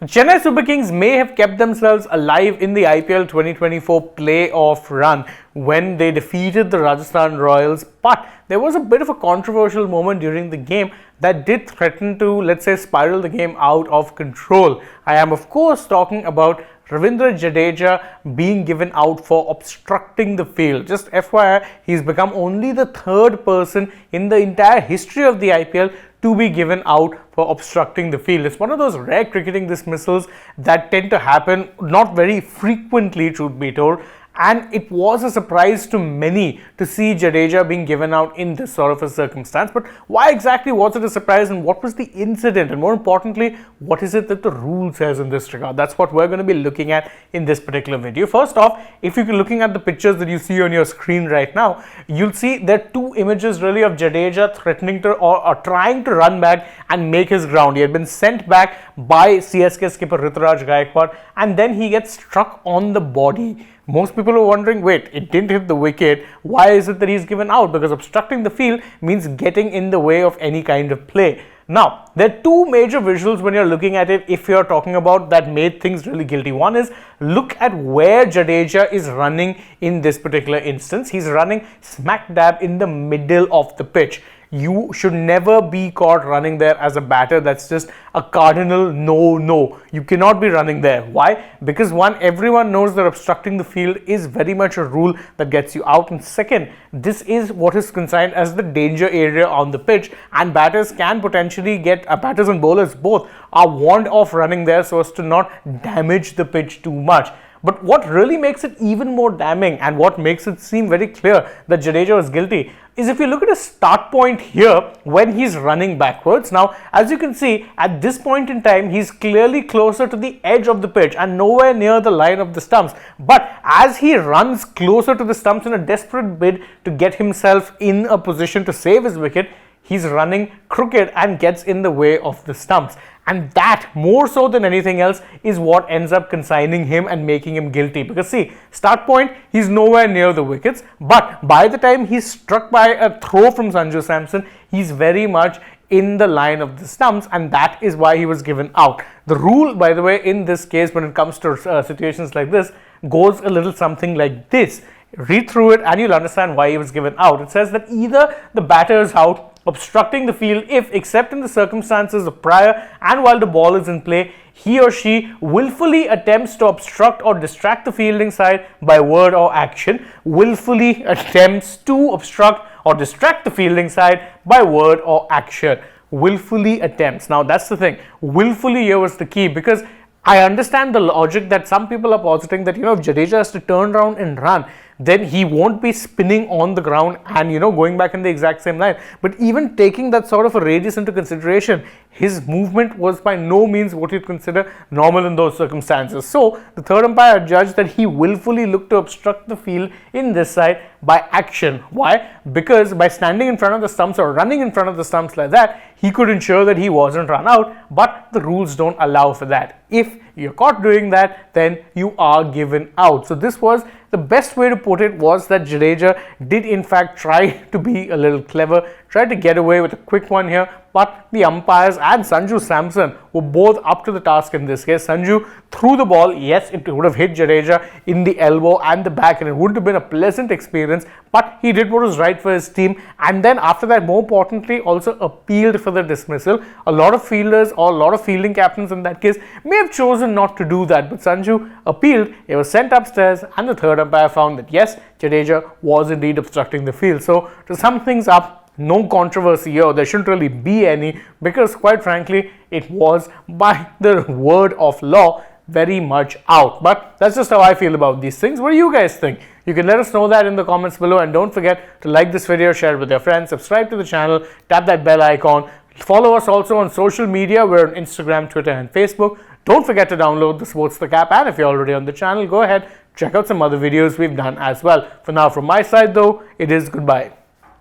Chennai Super Kings may have kept themselves alive in the IPL 2024 playoff run when they defeated the Rajasthan Royals, but there was a bit of a controversial moment during the game that did threaten to, let's say, spiral the game out of control. I am, of course, talking about Ravindra Jadeja being given out for obstructing the field. Just FYI, he's become only the third person in the entire history of the IPL to be given out for obstructing the field. It's one of those rare cricketing dismissals that tend to happen not very frequently, truth be told. And it was a surprise to many to see Jadeja being given out in this sort of a circumstance. But why exactly was it a surprise, and what was the incident? And more importantly, what is it that the rule says in this regard? That's what we're going to be looking at in this particular video. First off, if you're looking at the pictures that you see on your screen right now, you'll see there are two images really of Jadeja threatening to or trying to run back and make his ground. He had been sent back by CSK skipper Rituraj Gaikwad, and then he gets struck on the body. Most people are wondering, wait, it didn't hit the wicket. Why is it that he's given out? Because obstructing the field means getting in the way of any kind of play. Now, there are two major visuals when you're looking at it, if you're talking about that made things really guilty. One is, look at where Jadeja is running in this particular instance. He's running smack dab in the middle of the pitch. You should never be caught running there as a batter. That's just a cardinal no. You cannot be running there. Why? Because one, everyone knows that obstructing the field is very much a rule that gets you out. And second, this is what is consigned as the danger area on the pitch, and batters can potentially get, batters and bowlers both are warned off running there so as to not damage the pitch too much. But what really makes it even more damning, and what makes it seem very clear that Jadeja was guilty, is if you look at his start point here when he's running backwards. Now, as you can see, at this point in time, he's clearly closer to the edge of the pitch and nowhere near the line of the stumps. But as he runs closer to the stumps in a desperate bid to get himself in a position to save his wicket, he's running crooked and gets in the way of the stumps. And that, more so than anything else, is what ends up consigning him and making him guilty. Because see, start point, he's nowhere near the wickets, but by the time he's struck by a throw from Sanju Samson, he's very much in the line of the stumps, and that is why he was given out. The rule, by the way, in this case, when it comes to situations like this, goes a little something like this. Read through it and you'll understand why he was given out. It says that either the batter is out obstructing the field if, except in the circumstances of prior and while the ball is in play, he or she willfully attempts to obstruct or distract the fielding side by word or action. Willfully attempts to obstruct or distract the fielding side by word or action. Willfully attempts. Now that's the thing. Willfully here was the key, because I understand the logic that some people are positing that, if Jadeja has to turn around and run, then he won't be spinning on the ground and, going back in the exact same line. But even taking that sort of a radius into consideration, his movement was by no means what you'd consider normal in those circumstances. So the third umpire judged that he willfully looked to obstruct the field in this side by action. Why? Because by standing in front of the stumps or running in front of the stumps like that, he could ensure that he wasn't run out, but the rules don't allow for that. If you're caught doing that, then you are given out. So this was the best way to put it, was that Jadeja did in fact try to be a little clever, tried to get away with a quick one here, but the umpires and Sanju Samson were both up to the task in this case. Sanju threw the ball. Yes, it would have hit Jadeja in the elbow and the back, and it wouldn't have been a pleasant experience, but he did what was right for his team. And then after that, more importantly, also appealed for the dismissal. A lot of fielders or a lot of fielding captains in that case may have chosen not to do that, but Sanju appealed. It was sent upstairs, and the third umpire found that yes, Jadeja was indeed obstructing the field. So to sum things up, no controversy here. There shouldn't really be any, because quite frankly, it was, by the word of law, very much out. But that's just how I feel about these things. What do you guys think? You can let us know that in the comments below, and don't forget to like this video, share it with your friends, subscribe to the channel, tap that bell icon, follow us also on social media. We're on Instagram, Twitter and Facebook. Don't forget to download the SportsTheCap app, and if you're already on the channel, go ahead, check out some other videos we've done as well. For now, from my side though, it is goodbye.